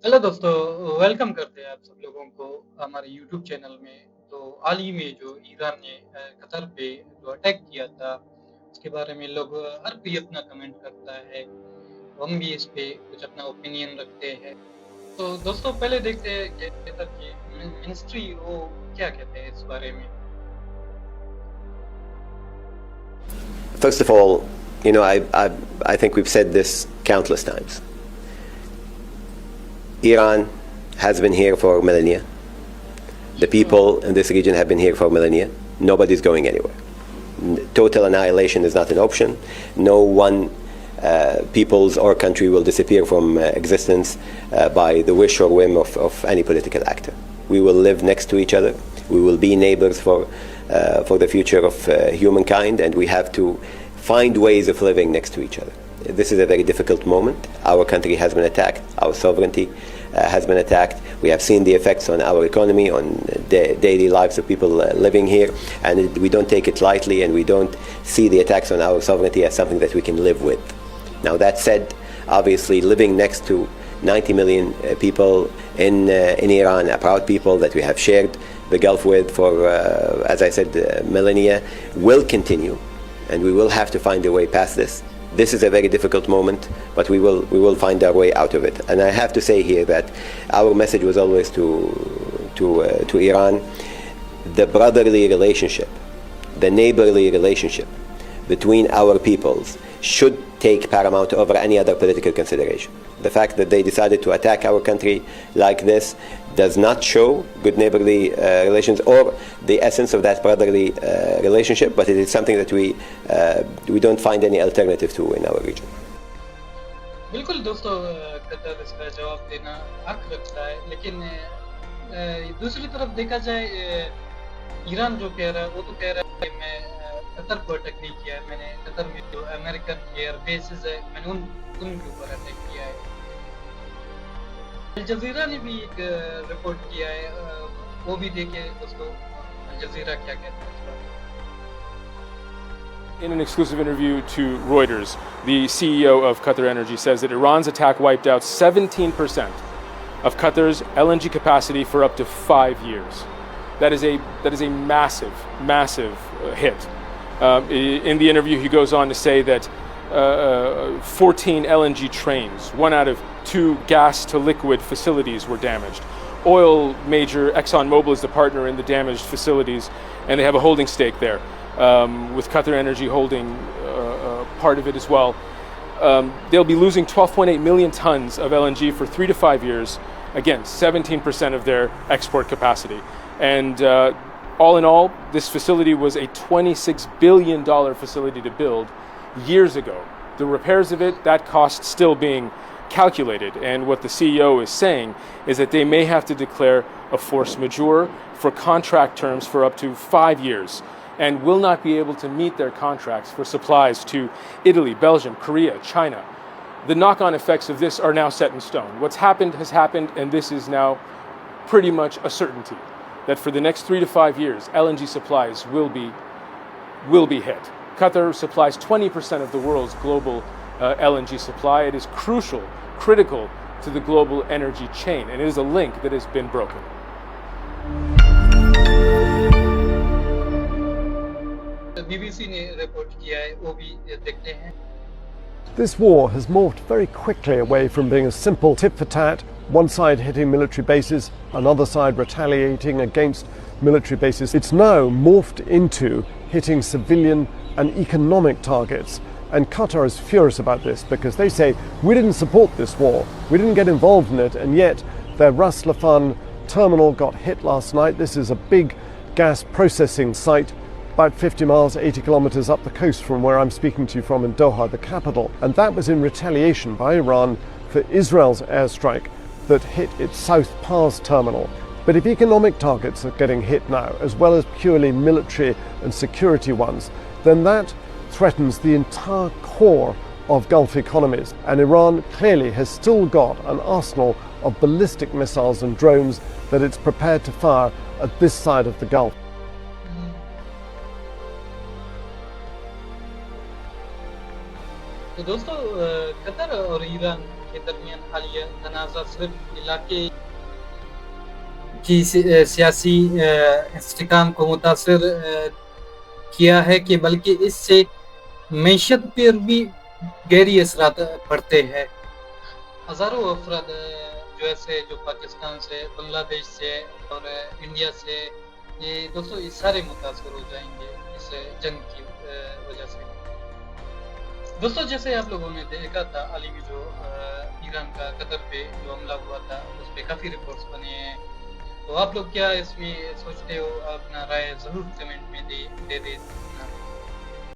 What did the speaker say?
Hello दोस्तों, welcome करते हैं आप सब लोगों को हमारे यूट्यूब चैनल में। तो हाल ही में जो ईरान ने कतर पे जो अटैक किया था, उसके बारे में लोग हर कोई अपना कमेंट करता है। तो हम भी इस पे कुछ अपना ओपिनियन रखते हैं। तो दोस्तों, पहले देखते हैं कि कतर की मिनिस्ट्री वो क्या कहते हैं इस बारे में। First of all, I think we've said this countless times. Iran has been here for millennia. The people in this region have been here for millennia. Nobody's going anywhere. Total annihilation is not an option. No one people's or country will disappear from existence by the wish or whim of any political actor. We will live next to each other. We will be neighbors for the future of humankind, and we have to find ways of living next to each other. This is a very difficult moment. Our country has been attacked. Our sovereignty has been attacked. We have seen the effects on our economy, on the daily lives of people living here, and we don't take it lightly, and we don't see the attacks on our sovereignty as something that we can live with. Now, that said, obviously living next to 90 million people in Iran, a proud people that we have shared the Gulf with for, as I said, millennia, will continue, and we will have to find a way past this. This is a very difficult moment, but we will find our way out of it. And I have to say here that our message was always to Iran: the brotherly relationship, the neighborly relationship between our peoples should take paramount over any other political consideration. The fact that they decided to attack our country like this does not show good neighborly relations or the essence of that brotherly relationship, but it is something that we don't find any alternative to in our region. बिल्कुल दोस्तों, Qatar इसका जवाब देना हक रखता है, लेकिन दूसरी तरफ देखा जाए, ईरान जो कह रहा है वो तो कह रहा है कि मैं कतर को अटैक नहीं किया है, मैंने कतर में जो अमेरिकन एयर बेसिस है मैंने उनके ऊपर अटैक किया है। अल जजीरा ने भी एक रिपोर्ट किया है, वो भी देखिए दोस्तों अल जजीरा क्या कहता है इस बारे में। In an exclusive interview to Reuters, the CEO of Qatar Energy says that Iran's attack wiped out 17% of Qatar's LNG capacity for up to 5 years. That is a massive hit. In the interview, he goes on to say that 14 LNG trains, 1 out of 2 gas to liquid facilities were damaged. Oil major ExxonMobil is the partner in the damaged facilities, and they have a holding stake there, with Qatar Energy holding part of it as well. They'll be losing 12.8 million tons of LNG for 3 to 5 years. Again, 17% of their export capacity. And all in all, this facility was a $26 billion facility to build years ago. The repairs of it, that cost still being calculated. And what the CEO is saying is that they may have to declare a force majeure for contract terms for up to 5 years, and will not be able to meet their contracts for supplies to Italy, Belgium, Korea, China. The knock-on effects of this are now set in stone. What's happened has happened, and this is now pretty much a certainty that for the next 3 to 5 years, LNG supplies will be hit. Qatar supplies 20% of the world's global LNG supply. It is critical to the global energy chain, and it is a link that has been broken. BBC ने report किया है, वो भी देखते हैं। This war has morphed very quickly away from being a simple tit for tat, one side hitting military bases, another side retaliating against military bases. It's now morphed into hitting civilian and economic targets. And Qatar is furious about this because they say, we didn't support this war, we didn't get involved in it, and yet their Ras Laffan terminal got hit last night. This is a big gas processing site, about 50 miles, 80 kilometers up the coast from where I'm speaking to you from in Doha, the capital. And that was in retaliation by Iran for Israel's airstrike that hit its South Pars terminal. But if economic targets are getting hit now, as well as purely military and security ones, then that threatens the entire core of Gulf economies. And Iran clearly has still got an arsenal of ballistic missiles and drones that it's prepared to fire at this side of the Gulf. तो दोस्तों, Qatar और Iran کے درمیان حالیہ تنازع صرف علاقے کی سیاسی استحکام کو متاثر کیا ہے کہ بلکہ اس سے معیشت پر بھی گہری اثرات پڑتے ہیں. ہزاروں افراد جو ایسے جو پاکستان سے، بنگلہ دیش سے اور انڈیا سے، یہ دوستوں یہ سارے متاثر ہو جائیں گے اس جنگ کی وجہ سے. دوستوں جیسے آپ لوگوں نے دیکھا تھا عالمی جو ایران کا قطر پہ جو حملہ ہوا تھا اس پہ کافی رپورٹس بنے ہیں. تو آپ لوگ کیا اس میں سوچتے ہو؟ اپنا رائے ضرور کمنٹ میں دے دینا.